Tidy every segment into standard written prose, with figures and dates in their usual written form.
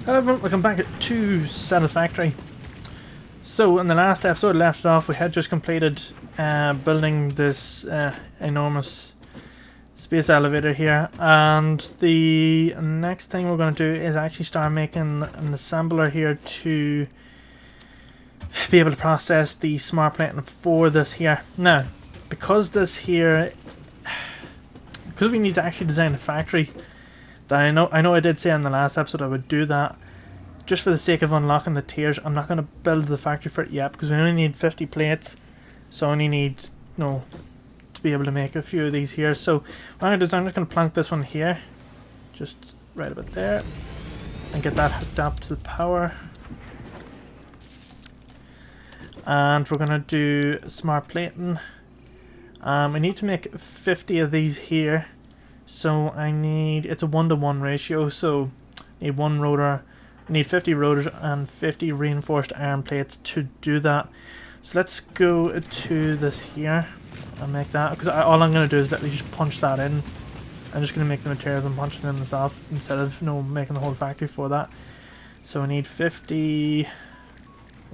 Hello everyone, welcome back to Satisfactory. So in the last episode left it off, we had just completed building this enormous space elevator here, and the next thing we're going to do is actually start making an assembler here to be able to process the smart plating for this here. Now, because we need to actually design a factory, that I know I did say in the last episode I would do that. Just for the sake of unlocking the tiers, I'm not going to build the factory for it yet because we only need 50 plates. So I only need, to be able to make a few of these here. So what I'm going to do is I'm just going to plonk this one here. Just right about there. And get that hooked up to the power. And we're going to do smart plating. We need to make 50 of these here. So it's a 1-to-1 ratio. So I need one rotor. I need 50 rotors and 50 reinforced iron plates to do that. So let's go to this here and make that, because all I'm going to do is literally just punch that in. I'm just going to make the materials and punch it in myself instead of making the whole factory for that. So I need 50.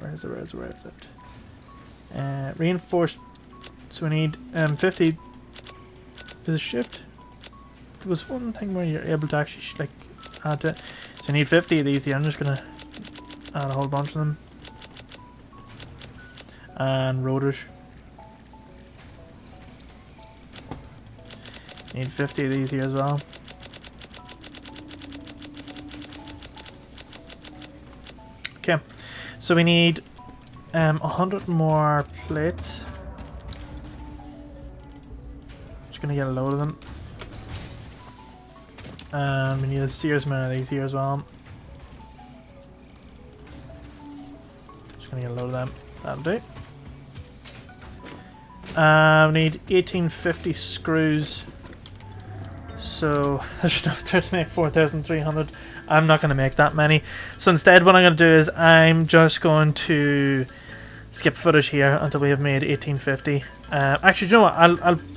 Where is it? Reinforced. So we need 50. Is it shift? There was one thing where you're able to actually add to it. So I need 50 of these here. I'm just going to add a whole bunch of them. And rotors. Need 50 of these here as well. Okay. So we need 100 more plates. Just going to get a load of them. And we need a serious amount of these here as well. Just gonna get a load of them. That'll do. We need 1850 screws. So there's enough there to make 4,300. I'm not gonna make that many. So instead, what I'm gonna do is I'm just going to skip footage here until we have made 1850. Actually, you know what?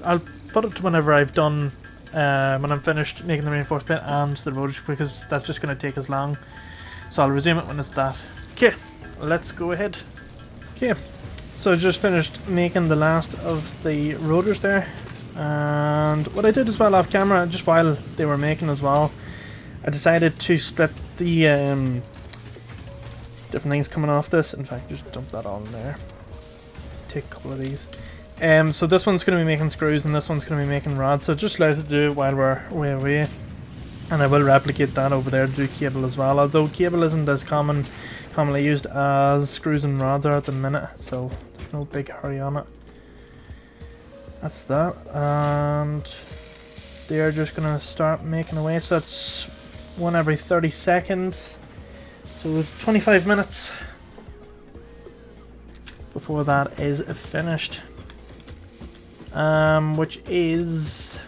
I'll put it to whenever I've done. When I'm finished making the reinforced plate and the rotors, because that's just going to take as long. So I'll resume it when it's that. Okay, let's go ahead. Okay, so I just finished making the last of the rotors there, and what I did as well off camera, just while they were making as well, I decided to split the different things coming off this. In fact, just dump that all in there. Take a couple of these. So this one's going to be making screws and this one's going to be making rods, so it just allows it to do it while we're away. And I will replicate that over there to do cable as well, although cable isn't as commonly used as screws and rods are at the minute, so there's no big hurry on it. That's that, and they're just going to start making away, so that's one every 30 seconds, so 25 minutes before that is finished. Which is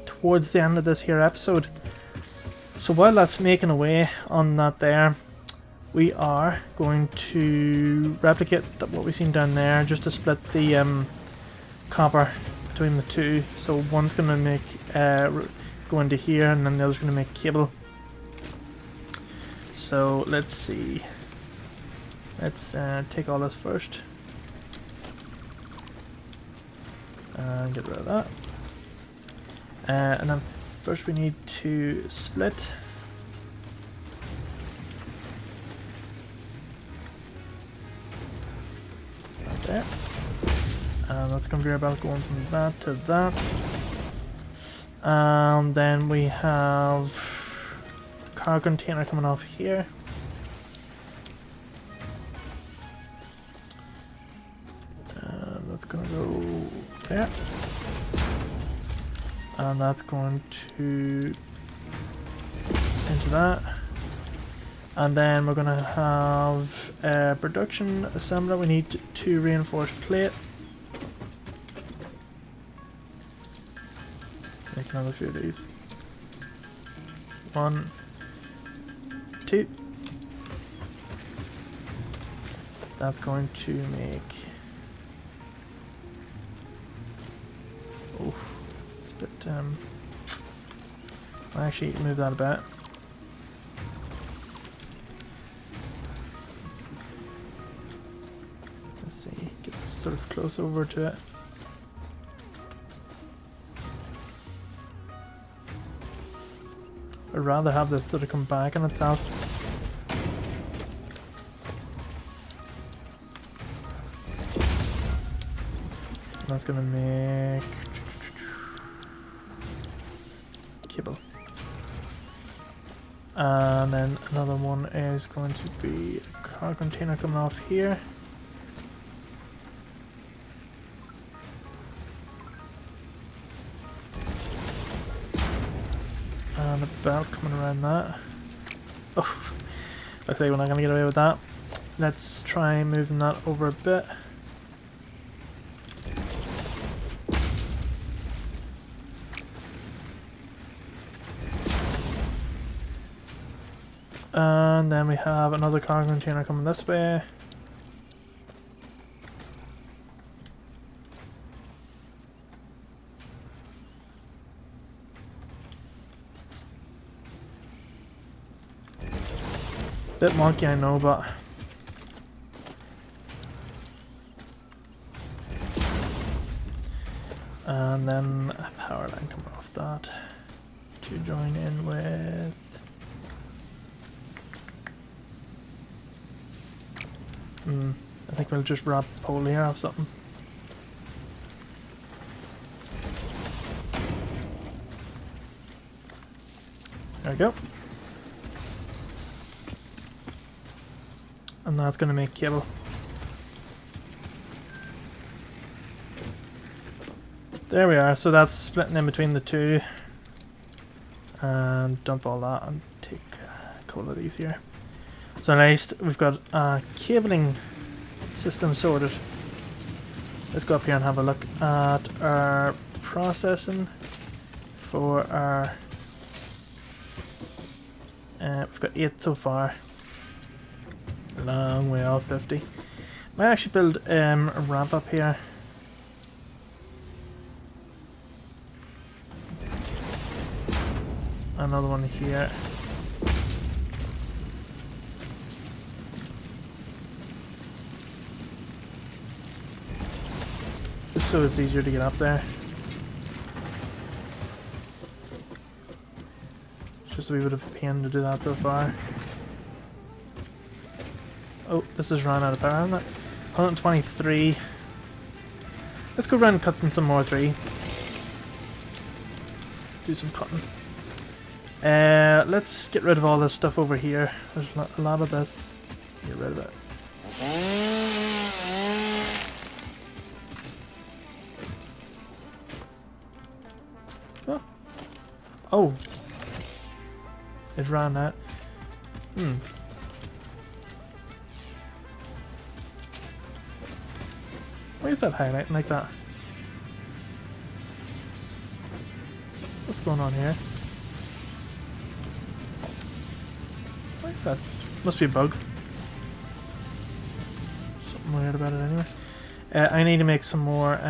towards the end of this here episode. So while that's making away on that there, we are going to replicate what we've seen down there, just to split the copper between the two. So one's going to make go into here, and then the other's going to make cable. So let's see. Let's take all this first. And get rid of that. And then first we need to split. Like that. And that's conveyor belt going from that to that. And then we have the car container coming off here. And that's gonna go there. And that's going to into that. And then we're going to have a production assembler. We need 2 reinforced plate. Make another few of these. 1, 2. That's going to make. Oh, it's a bit. I'll actually move that a bit. close over to it. I'd rather have this sort of come back on itself. That's gonna make cable. And then another one is going to be a car container coming off here. And a belt coming around that. Oh, looks like we're not going to get away with that. Let's try moving that over a bit. And then we have another car container coming this way. Bit wonky, I know, but and then a power line coming off that to join in with I think we'll just wrap a pole here off something. There we go. And that's going to make cable. There we are, so that's splitting in between the two. And dump all that and take a couple of these here. So next we've got a cabling system sorted. Let's go up here and have a look at our processing for our we've got 8 so far. Long way off 50. Might actually build a ramp up here. Another one here. Just so it's easier to get up there. It's just a wee bit of a pain to do that so far. Oh, this has run out of power, hasn't it? 123. Let's go around cutting some more tree. Do some cutting. Let's get rid of all this stuff over here. There's a lot of this. Get rid of it. Oh. Oh. It ran out. Why is that highlighting like that? What's going on here? Why is that? Must be a bug. Something weird about it anyway. I need to make some more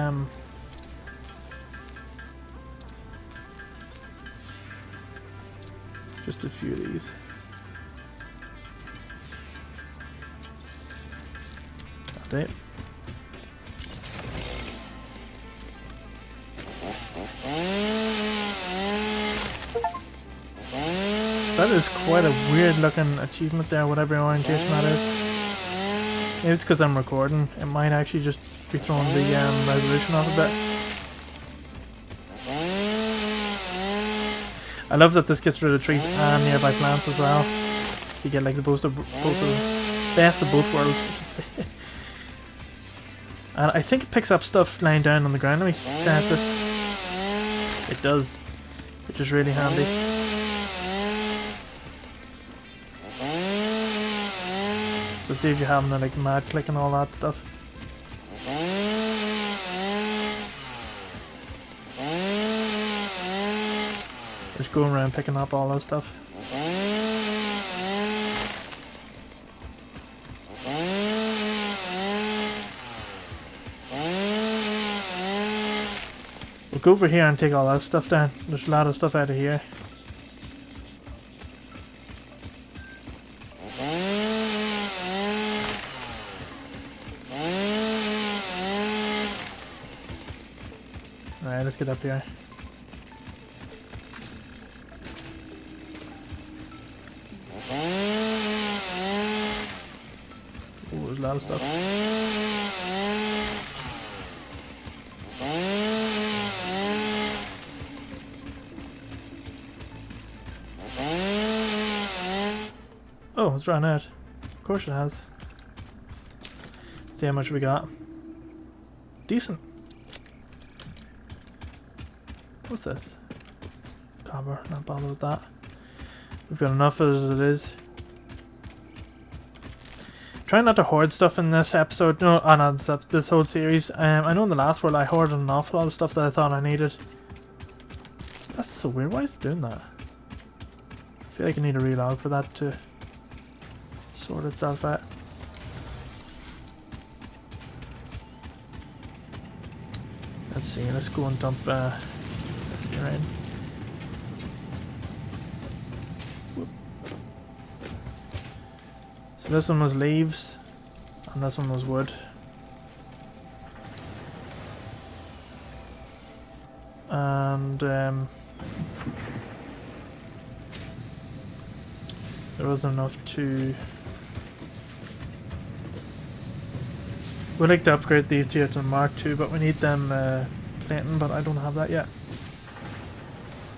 just a few of these. That'll do. That is quite a weird looking achievement there, whatever orientation that is. Maybe it's because I'm recording. It might actually just be throwing the resolution off a bit. I love that this gets rid of trees and nearby plants as well. You get like the best of both worlds, I should say. And I think it picks up stuff lying down on the ground. Let me test this. It does, which is really handy. So see if you're having like mad click and all that stuff. Just going around picking up all that stuff. We'll go over here and take all that stuff down. There's a lot of stuff out of here. let's get up here. Oh, there's a lot of stuff. Oh, it's run out. Of course it has. See how much we got. Decent. What's this? Copper, not bothered with that. We've got enough as it is. Try not to hoard stuff in this episode. No, not this whole series. I know in the last world I hoarded an awful lot of stuff that I thought I needed. That's so weird. Why is it doing that? I feel like I need a relog for that to sort itself out. Let's see. Let's go and dump this here in. So this one was leaves, and this one was wood. And there wasn't enough to... We'd like to upgrade these to the Mark II, but we need them plating, but I don't have that yet.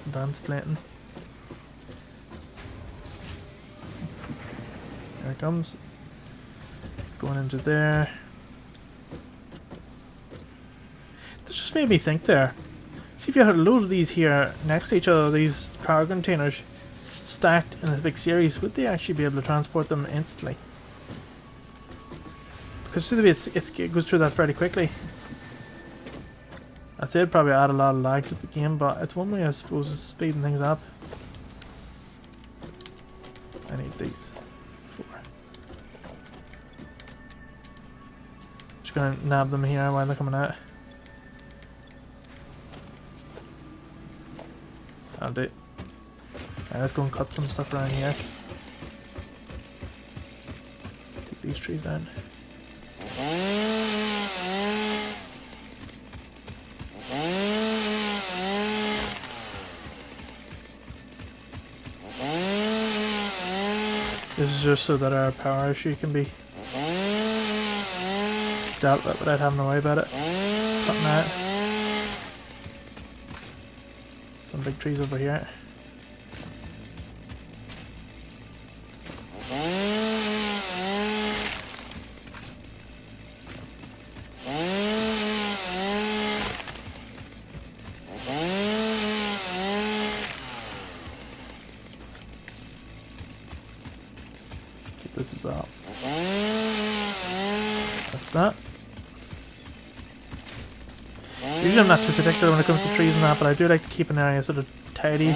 Advanced plating. There it comes. It's going into there. This just made me think there. See, if you had a load of these here next to each other, these cargo containers stacked in a big series, would they actually be able to transport them instantly? Because see the way it goes through that fairly quickly. I'd say it'd probably add a lot of lag to the game, but it's one way I suppose of speeding things up. I need these. 4. Just gonna nab them here while they're coming out. That'll do. Alright, let's go and cut some stuff around here. Take these trees down. This is just so that our power issue can be dealt with without having to worry about it. Cutting out some big trees over here. This as well. That's that. Usually I'm not too particular when it comes to trees and that, but I do like to keep an area sort of tidy.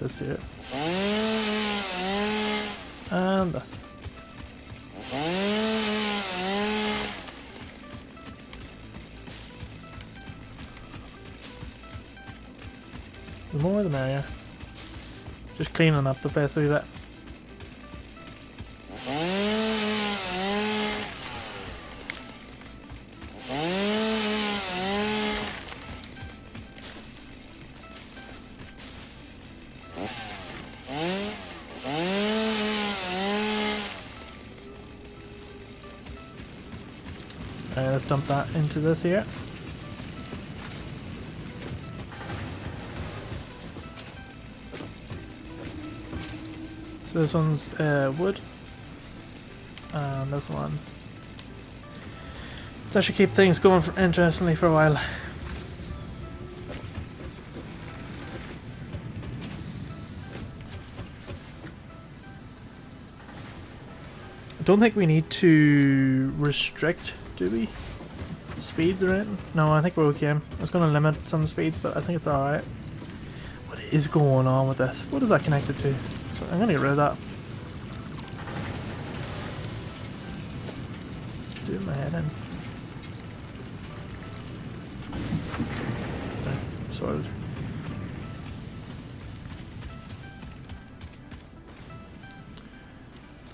This here. And this. The more the merrier. Just cleaning up the place a wee bit. Alright, let's dump that into this here. So this one's wood. And this one. That should keep things going interestingly for a while. I don't think we need to restrict, do we? speeds or anything? No, I think we're okay. I was going to limit some speeds, but I think it's alright. What is going on with this? What is that connected to? So I'm going to get rid of that. Just do my head in. Okay, sorted.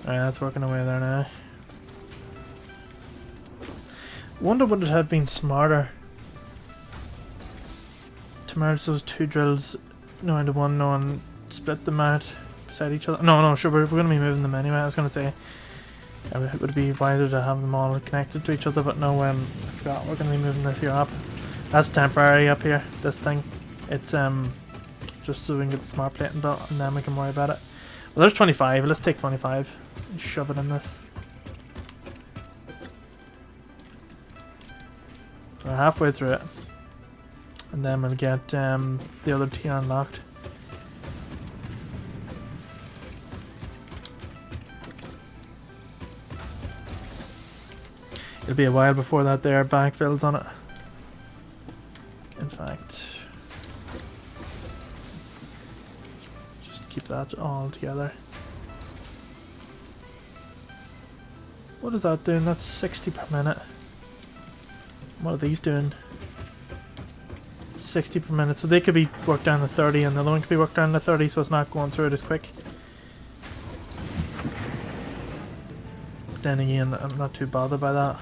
Alright, that's working away there now. Wonder would it have been smarter to merge those two drills into one, no, and split them out beside each other. No, sure, we're going to be moving them anyway. I was going to say it would be wiser to have them all connected to each other, but no, I forgot we're going to be moving this here up. That's temporary up here, this thing. It's just so we can get the smart plating built, and then we can worry about it. Well, there's 25. Let's take 25 and shove it in this. We're halfway through it, and then we'll get the other tier unlocked. It'll be a while before that there backfills on it. In fact, just keep that all together. What is that doing? That's 60 per minute. What are these doing? 60 per minute. So they could be worked down to 30 and the other one could be worked down to 30, so it's not going through it as quick. But then again, I'm not too bothered by that.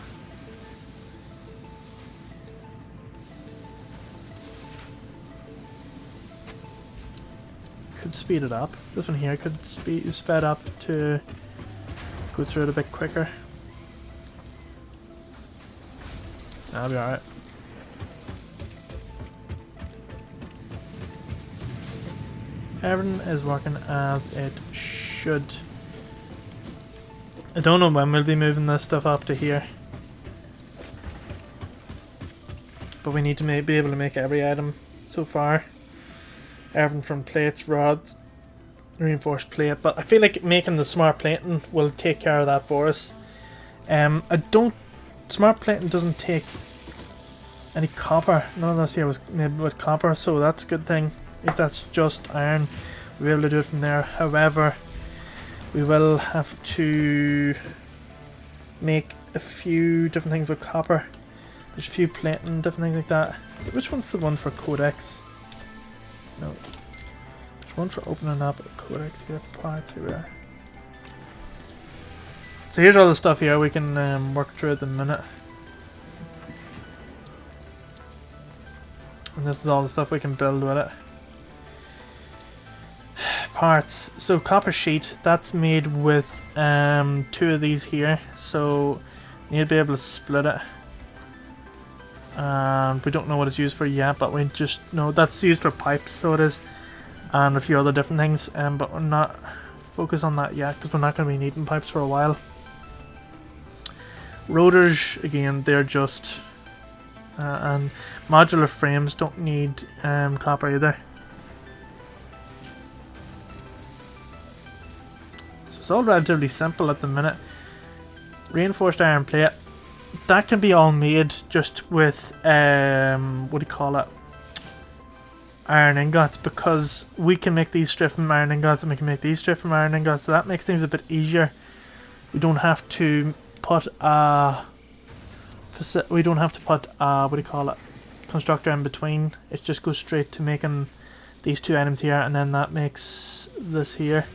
Could speed it up. This one here could sped up to go through it a bit quicker. That'll be alright. Everything is working as it should. I don't know when we'll be moving this stuff up to here, but we need to be able to make every item so far. Everything from plates, rods, reinforced plate, but I feel like making the smart plating will take care of that for us. Smart plating doesn't take any copper. None of this here was made with copper, so that's a good thing. If that's just iron, we'll be able to do it from there. However, we will have to make a few different things with copper. There's a few plating, different things like that. Which one's the one for codex? No. There's one for opening up a codex here. Parts here. So here's all the stuff here we can work through at the minute. And this is all the stuff we can build with it. Parts. So copper sheet, that's made with 2 of these here. So you need to be able to split it. And we don't know what it's used for yet, but we just know that's used for pipes, so it is. And a few other different things, but we're not focused on that yet because we're not going to be needing pipes for a while. Rotors, again, they're just and modular frames don't need copper either. So it's all relatively simple at the minute. Reinforced iron plate, that can be all made just with what do you call it? Iron ingots, because we can make these straight from iron ingots and we can make these straight from iron ingots, so that makes things a bit easier. We don't have to put what do you call it, constructor in between. It just goes straight to making these 2 items here, and then that makes this here.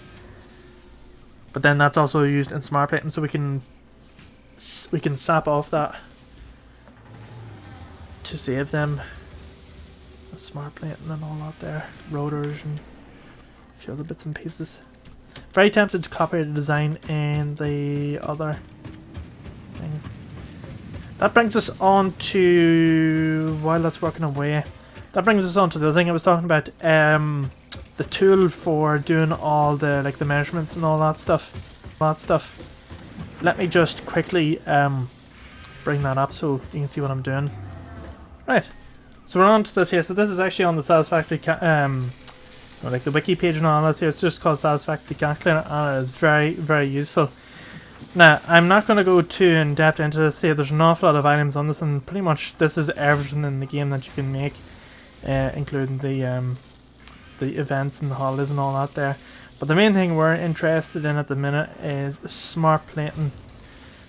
But then that's also used in smart plating, so we can sap off that to save them. The smart plating and all that there, rotors and a few other bits and pieces. Very tempted to copy the design in the other thing. That brings us on to, while that's working away, that brings us on to the other thing I was talking about, the tool for doing all the the measurements and all that stuff. Let me just quickly bring that up so you can see what I'm doing. Right, so we're on to this here. So this is actually on the Satisfactory the wiki page and all that here. It's just called Satisfactory Calculator, and it is very, very useful. Now, I'm not going to go too in depth into this here. There's an awful lot of items on this, and pretty much this is everything in the game that you can make, including the events and the holidays and all that there. But the main thing we're interested in at the minute is smart plating.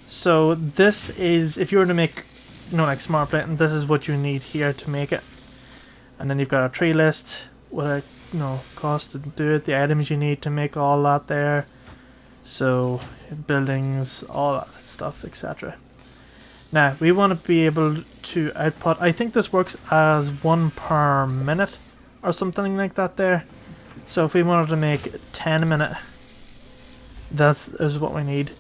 So this is, if you were to make, you know, like smart plating, this is what you need here to make it. And then you've got a tree list with a, you know, cost to do it, the items you need to make all that there. So buildings, all that stuff, etc. Now we want to be able to output, I think this works as 1 per minute or something like that there. So if we wanted to make 10 a minute, that is what we need.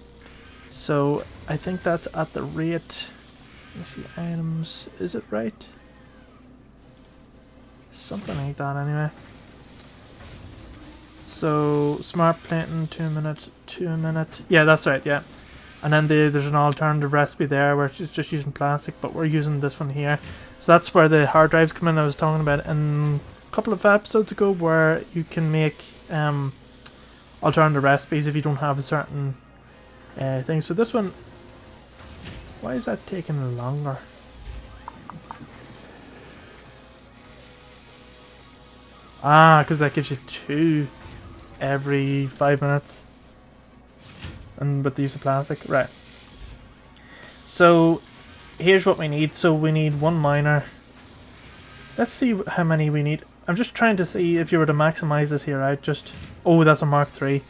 So I think that's at the rate, let me see, items, is it right? Something like that anyway. So smart plating, 2 minute, 2 a minute. Yeah, that's right, yeah. And then there's an alternative recipe there where it's just using plastic, but we're using this one here. So that's where the hard drives come in. I was talking about in a couple of episodes ago, where you can make alternative recipes if you don't have a certain thing. So this one, why is that taking longer? Ah, because that gives you 2 every 5 minutes. And with the use of plastic, right. So here's what we need. So we need 1 miner. Let's see how many we need. I'm just trying to see if you were to maximize this here out. Just, oh, that's a Mark III.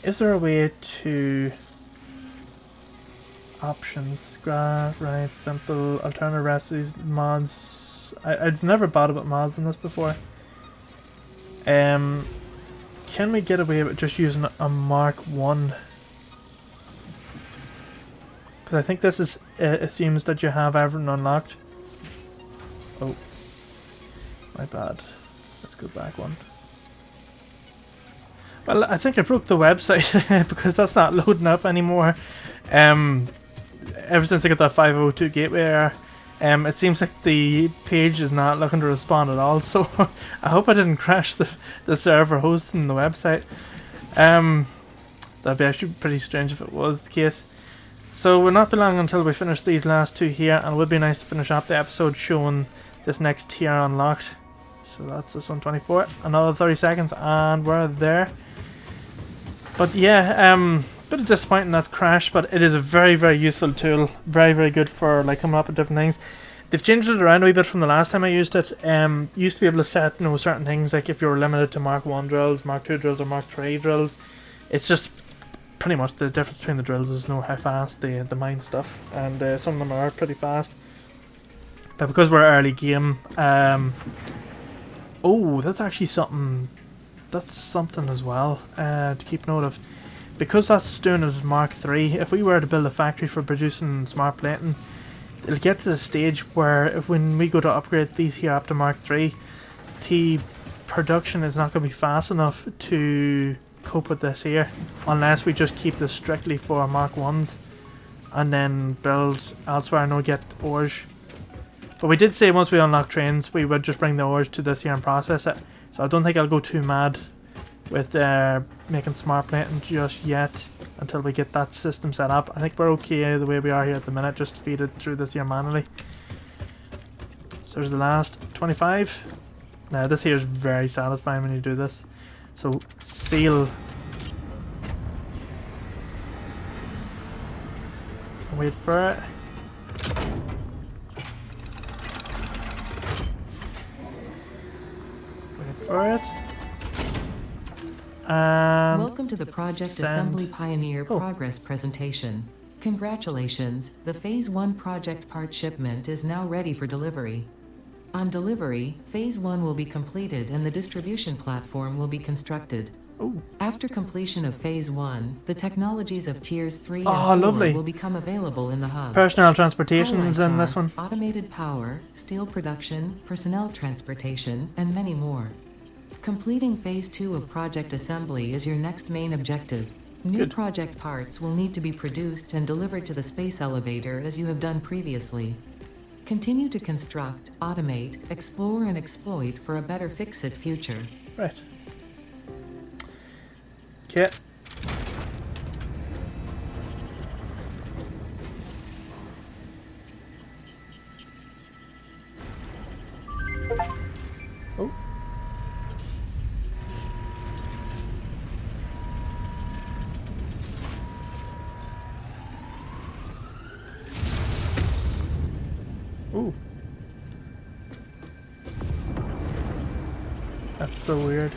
Is there a way to options, graph, right, simple, alternative recipes, mods? I've never bothered about mods in this before. Can we get away with just using a Mark 1? Because I think this is assumes that you have everything unlocked. Oh, my bad. Let's go back one. Well, I think I broke the website because that's not loading up anymore. Ever since I got that 502 gateway error, it seems like the page is not looking to respond at all. So I hope I didn't crash the server hosting the website. That'd be actually pretty strange if it was the case. So we'll not be long until we finish these last 2 here, and it would be nice to finish up the episode showing this next tier unlocked. So that's this on 24, another 30 seconds, and we're there. But yeah, bit of disappointing that's crashed, but it is a very, very useful tool. Very, very good for like coming up with different things. They've changed it around a wee bit from the last time I used it. Used to be able to set, you know, certain things, like if you were limited to Mark 1 drills, Mark 2 drills, or Mark 3 drills. It's just pretty much the difference between the drills is, you know, how fast they mine stuff, and some of them are pretty fast. But because we're early game, oh, that's actually something. That's something as well to keep note of. Because that's doing as Mark III, if we were to build a factory for producing smart plating, it'll get to the stage where when we go to upgrade these here up to Mark III, the production is not going to be fast enough to cope with this here, unless we just keep this strictly for Mark 1s and then build elsewhere and we'll get ores. But we did say once we unlock trains, we would just bring the ores to this here and process it. So I don't think I'll go too mad with making smart plating just yet until we get that system set up. I think we're okay the way we are here at the minute, just feed it through this here manually. So there's the last 25. Now this here is very satisfying when you do this. So seal. Wait for it. Wait for it. Welcome to the Project Assembly Pioneer Progress presentation. Congratulations, the Phase 1 project part shipment is now ready for delivery. On delivery, Phase 1 will be completed and the distribution platform will be constructed. Ooh. After completion of Phase 1, the technologies of Tiers 3 and 4 will become available in the hub. Personnel transportation is in this one. Automated power, steel production, personnel transportation, and many more. Completing Phase 2 of Project Assembly is your next main objective. New project parts will need to be produced and delivered to the space elevator as you have done previously. Continue to construct, automate, explore, and exploit for a better Fix-It future. Right. Okay. So weird.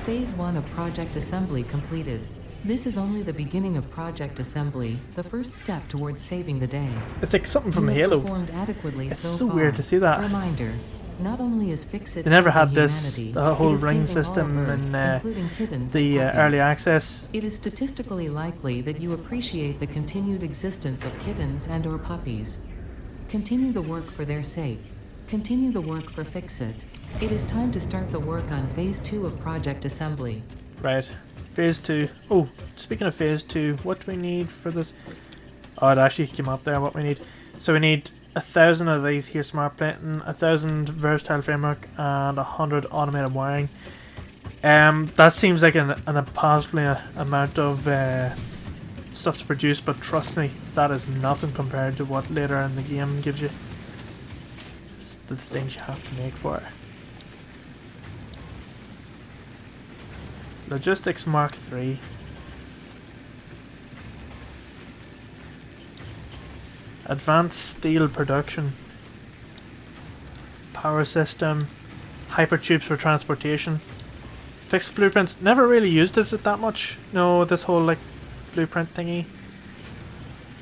Phase 1 of project assembly completed. This is only the beginning of project assembly, the first step towards saving the day. It's like something from You have Halo. performed adequately It's so so far. weird to see that. Reminder, not only is Fix-It They never saving had this, humanity, the whole it is ring saving all system of Earth, in including kittens the and puppies. early access. It is statistically likely that you appreciate the continued existence of kittens and or puppies. Continue the work for their sake. Continue the work for Fix-It. It is time to start the work on Phase 2 of Project Assembly. Right. Phase 2. Oh, speaking of Phase 2, what do we need for this? Oh, it actually came up there what we need. So we need 1,000 of these here smart plating, 1,000 versatile framework, and 100 automated wiring. That seems like an impossible amount of stuff to produce, but trust me, that is nothing compared to what later in the game gives you. It's the things you have to make for it. Logistics Mark III. Advanced steel production. Power system. Hypertubes for transportation. Fixed blueprints. Never really used it that much. No, this whole like blueprint thingy.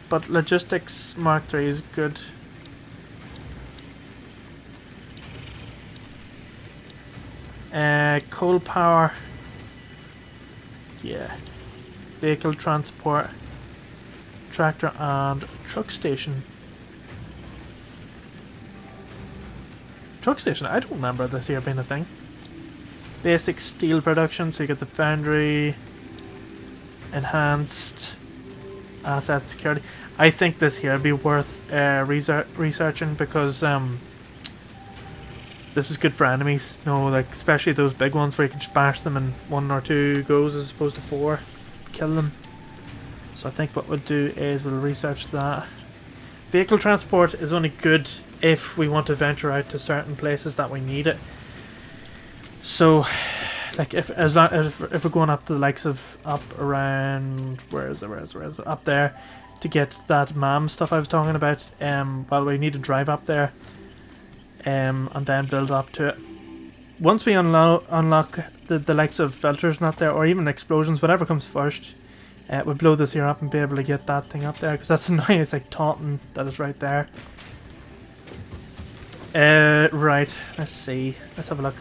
But logistics Mark III is good. Coal power. Yeah. Vehicle transport. Tractor and truck station. Truck station? I don't remember this here being a thing. Basic steel production, so you get the foundry. Enhanced asset security. I think this here would be worth researching because this is good for enemies. No, like especially those big ones where you can just bash them in 1 or 2 goes as opposed to 4. Kill them. So I think what we'll do is we'll research that. Vehicle transport is only good if we want to venture out to certain places that we need it. So, like if we're going up to the likes of up around where is it up there to get that MAM stuff I was talking about. Well, we need to drive up there. And then build up to it. Once we unlock the likes of filters not there, or even explosions, whatever comes first, we'll blow this here up and be able to get that thing up there, because that's annoying. It's like taunting that it's right there. Right, let's see. Let's have a look.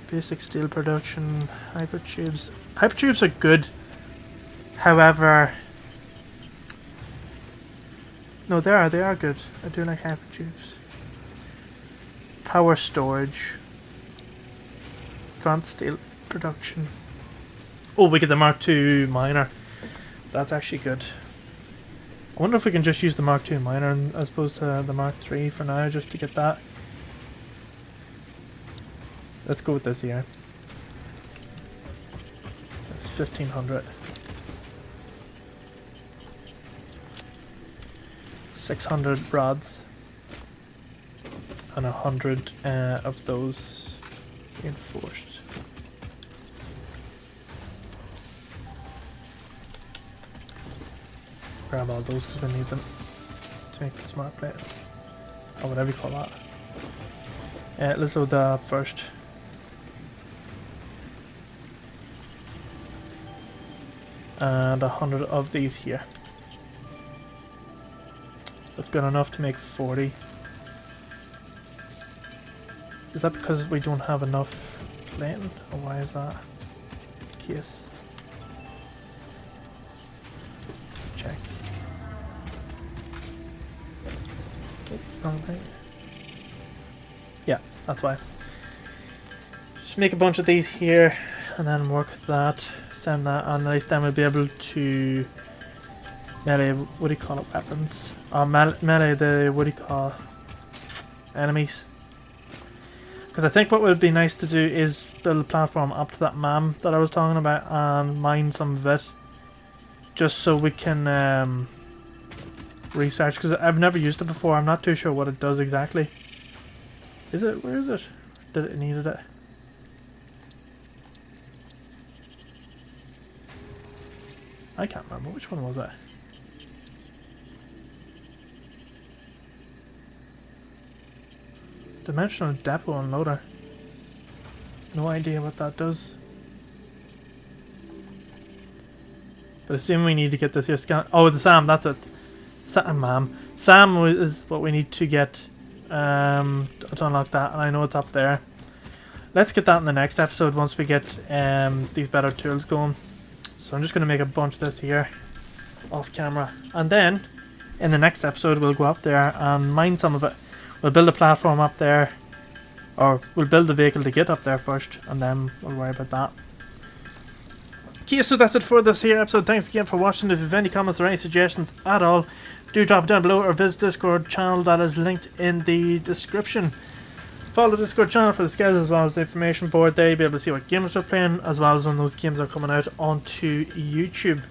Basic steel production, hypertubes. Hypertubes are good. However, no, they are good. I do like hypertubes. Power storage. Advanced steel production. Oh, we get the Mark II miner. That's actually good. I wonder if we can just use the Mark II miner as opposed to the Mark III for now, just to get that. Let's go with this here. That's 1,500. 600 rods. And 100 of those reinforced. Grab all those because we need them to make the smart plate. Or whatever you call that. Let's load that up first. And 100 of these here. We've got enough to make 40. Is that because we don't have enough plating? Or why is that the case? Check. Oh, wrong thing. Yeah, that's why. Just make a bunch of these here and then work that. Send that, and at least then we'll be able to melee, what do you call it, weapons? Melee the, what do you call enemies. Because I think what would be nice to do is build a platform up to that MAM that I was talking about and mine some of it. Just so we can research, because I've never used it before. I'm not too sure what it does exactly. Is it? Where is it? Did it needed it? I can't remember. Which one was it? Dimensional depot unloader. No idea what that does. But assume we need to get this here scan. Oh, the SAM, that's it. SAM is what we need to get to unlock that, and I know it's up there. Let's get that in the next episode once we get these better tools going. So I'm just going to make a bunch of this here off camera, and then in the next episode we'll go up there and mine some of it. We'll build a platform up there, or we'll build the vehicle to get up there first, and then we'll worry about that. Okay, so that's it for this here episode. Thanks again for watching. If you have any comments or any suggestions at all, do drop it down below or visit Discord channel that is linked in the description. Follow the Discord channel for the schedule as well as the information board there. You'll be able to see what games we're playing as well as when those games are coming out onto YouTube.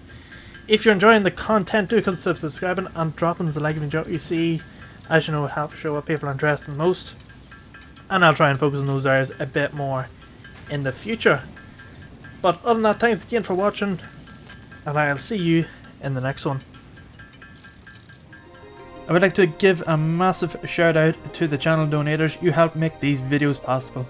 If you're enjoying the content, do consider subscribing and dropping the like if you enjoy what you see. As you know, it helps show what people are interested in most. And I'll try and focus on those areas a bit more in the future. But other than that, thanks again for watching, and I'll see you in the next one. I would like to give a massive shout out to the channel donators. You help make these videos possible.